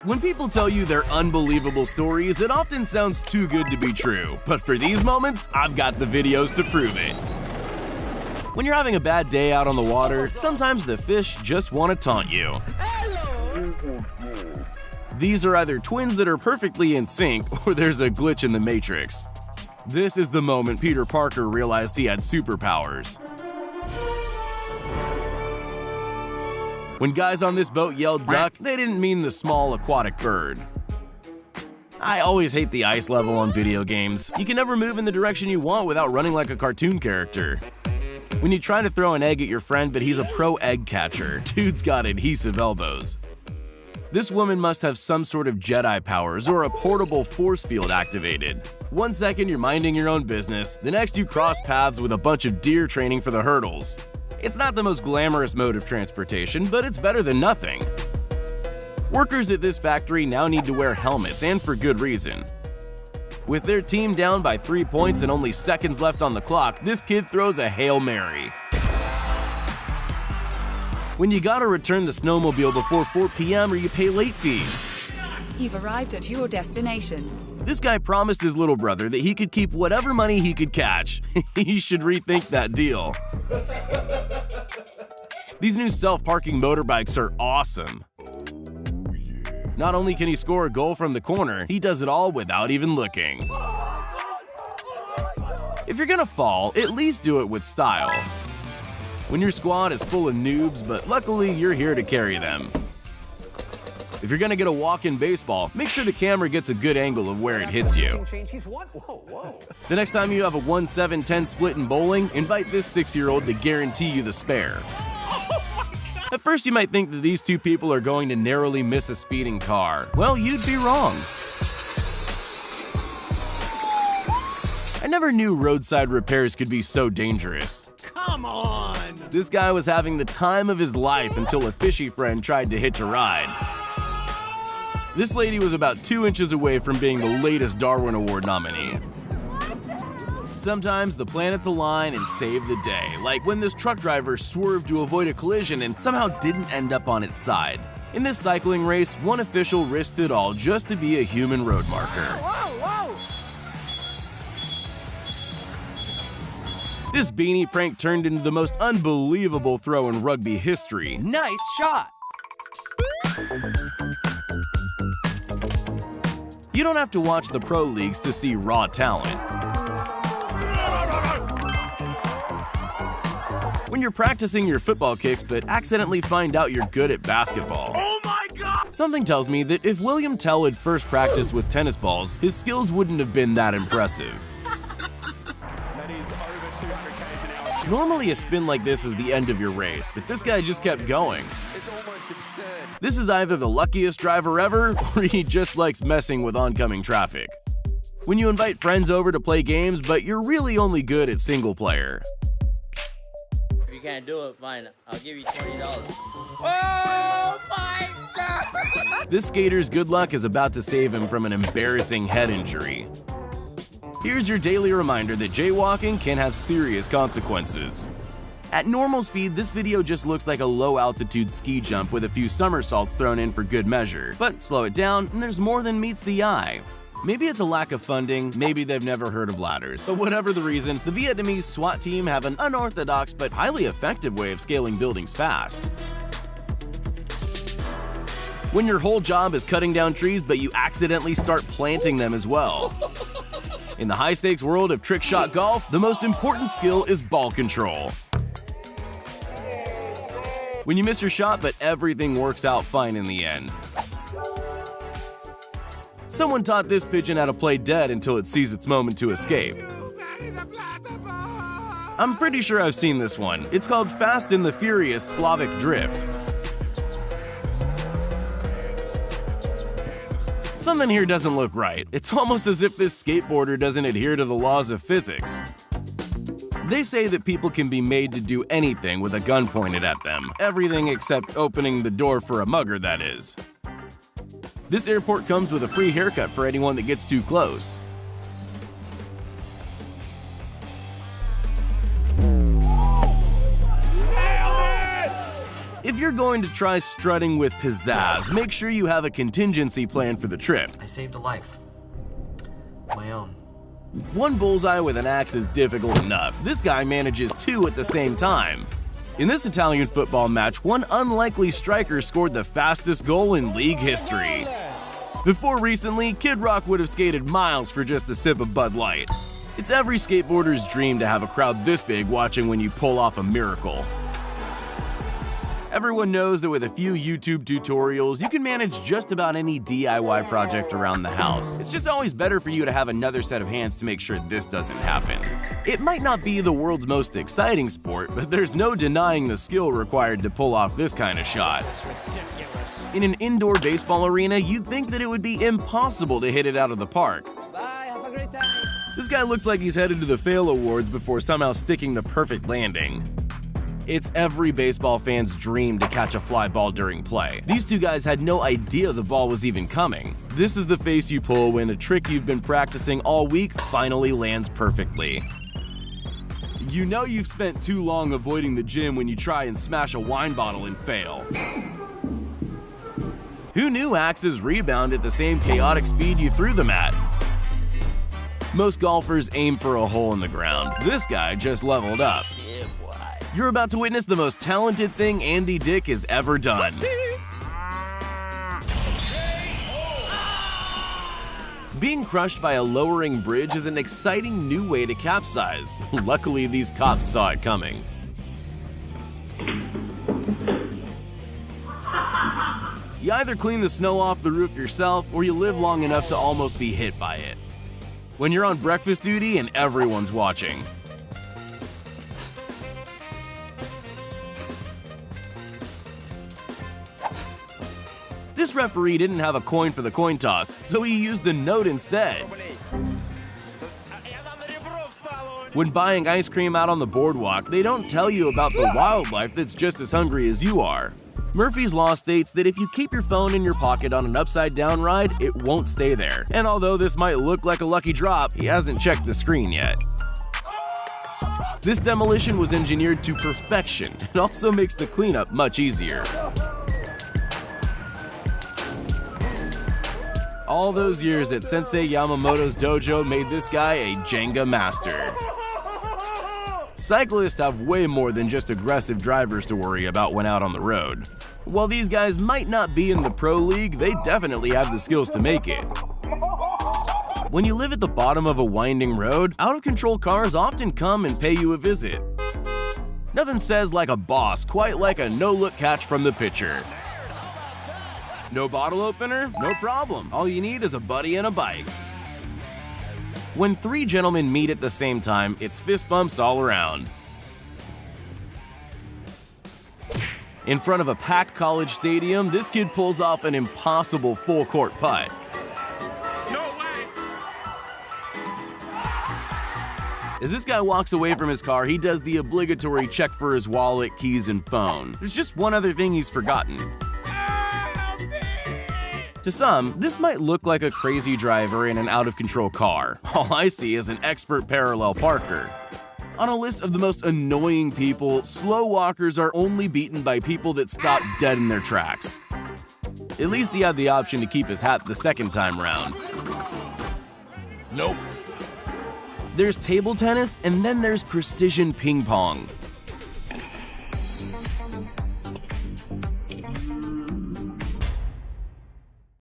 When people tell you their unbelievable stories, it often sounds too good to be true. But for these moments, I've got the videos to prove it. When you're having a bad day out on the water, sometimes the fish just want to taunt you. These are either twins that are perfectly in sync, or there's a glitch in the Matrix. This is the moment Peter Parker realized he had superpowers. When guys on this boat yelled duck, they didn't mean the small aquatic bird. I always hate the ice level on video games. You can never move in the direction you want without running like a cartoon character. When you try to throw an egg at your friend but he's a pro egg catcher, dude's got adhesive elbows. This woman must have some sort of Jedi powers or a portable force field activated. 1 second you're minding your own business, the next you cross paths with a bunch of deer training for the hurdles. It's not the most glamorous mode of transportation, but it's better than nothing. Workers at this factory now need to wear helmets, and for good reason. With their team down by 3 points and only seconds left on the clock, this kid throws a Hail Mary. When you gotta return the snowmobile before 4 p.m. or you pay late fees. You've arrived at your destination. This guy promised his little brother that he could keep whatever money he could catch. He should rethink that deal. These new self-parking motorbikes are awesome. Not only can he score a goal from the corner, he does it all without even looking. If you're gonna fall, at least do it with style. When your squad is full of noobs, but luckily you're here to carry them. If you're gonna get a walk in baseball, make sure the camera gets a good angle of where it hits you. The next time you have a 1-7-10 split in bowling, invite this 6-year-old to guarantee you the spare. At first you might think that these two people are going to narrowly miss a speeding car. Well, you'd be wrong. I never knew roadside repairs could be so dangerous. Come on! This guy was having the time of his life until a fishy friend tried to hitch a ride. This lady was about 2 inches away from being the latest Darwin Award nominee. Sometimes the planets align and save the day, like when this truck driver swerved to avoid a collision and somehow didn't end up on its side. In this cycling race, one official risked it all just to be a human road marker. This beanie prank turned into the most unbelievable throw in rugby history. Nice shot! You don't have to watch the pro leagues to see raw talent. When you're practicing your football kicks but accidentally find out you're good at basketball. Oh my god! Something tells me that if William Tell had first practiced with tennis balls, his skills wouldn't have been that impressive. That is over 200 km an hour. Normally a spin like this is the end of your race, but this guy just kept going. It's almost absurd. This is either the luckiest driver ever, or he just likes messing with oncoming traffic. When you invite friends over to play games, but you're really only good at single player. If you can't do it, fine. I'll give you $20. Oh my god! This skater's good luck is about to save him from an embarrassing head injury. Here's your daily reminder that jaywalking can have serious consequences. At normal speed, this video just looks like a low-altitude ski jump with a few somersaults thrown in for good measure. But slow it down, and there's more than meets the eye. Maybe it's a lack of funding, maybe they've never heard of ladders. But whatever the reason, the Vietnamese SWAT team have an unorthodox but highly effective way of scaling buildings fast. When your whole job is cutting down trees, but you accidentally start planting them as well. In the high-stakes world of trick shot golf, the most important skill is ball control. When you miss your shot, but everything works out fine in the end. Someone taught this pigeon how to play dead until it sees its moment to escape. I'm pretty sure I've seen this one. It's called Fast and the Furious Slavic Drift. Something here doesn't look right. It's almost as if this skateboarder doesn't adhere to the laws of physics. They say that people can be made to do anything with a gun pointed at them. Everything except opening the door for a mugger, that is. This airport comes with a free haircut for anyone that gets too close. If If you're going to try strutting with pizzazz, make sure you have a contingency plan for the trip. I saved a life. My own. One bullseye with an axe is difficult enough. This guy manages two at the same time. In this Italian football match, one unlikely striker scored the fastest goal in league history. Before recently, Kid Rock would have skated miles for just a sip of Bud Light. It's every skateboarder's dream to have a crowd this big watching when you pull off a miracle. Everyone knows that with a few YouTube tutorials, you can manage just about any DIY project around the house. It's just always better for you to have another set of hands to make sure this doesn't happen. It might not be the world's most exciting sport, but there's no denying the skill required to pull off this kind of shot. In an indoor baseball arena, you'd think that it would be impossible to hit it out of the park. Bye, have a great time. This guy looks like he's headed to the Fail Awards before somehow sticking the perfect landing. It's every baseball fan's dream to catch a fly ball during play. These two guys had no idea the ball was even coming. This is the face you pull when a trick you've been practicing all week finally lands perfectly. You know you've spent too long avoiding the gym when you try and smash a wine bottle and fail. Who knew axes rebound at the same chaotic speed you threw them at? Most golfers aim for a hole in the ground. This guy just leveled up. You're about to witness the most talented thing Andy Dick has ever done. Being crushed by a lowering bridge is an exciting new way to capsize. Luckily, these cops saw it coming. You either clean the snow off the roof yourself, or you live long enough to almost be hit by it. When you're on breakfast duty and everyone's watching. This referee didn't have a coin for the coin toss, so he used a note instead. When buying ice cream out on the boardwalk, they don't tell you about the wildlife that's just as hungry as you are. Murphy's Law states that if you keep your phone in your pocket on an upside-down ride, it won't stay there. And although this might look like a lucky drop, he hasn't checked the screen yet. This demolition was engineered to perfection and also makes the cleanup much easier. All those years at Sensei Yamamoto's dojo made this guy a Jenga master. Cyclists have way more than just aggressive drivers to worry about when out on the road. While these guys might not be in the pro league, they definitely have the skills to make it. When you live at the bottom of a winding road, out-of-control cars often come and pay you a visit. Nothing says like a boss quite like a no-look catch from the pitcher. No bottle opener? No problem. All you need is a buddy and a bike. When three gentlemen meet at the same time, it's fist bumps all around. In front of a packed college stadium, this kid pulls off an impossible full-court putt. No way! As this guy walks away from his car, he does the obligatory check for his wallet, keys, and phone. There's just one other thing he's forgotten. To some, this might look like a crazy driver in an out-of-control car. All I see is an expert parallel parker. On a list of the most annoying people, slow walkers are only beaten by people that stop dead in their tracks. At least he had the option to keep his hat the second time round. Nope. There's table tennis, and then there's precision ping pong.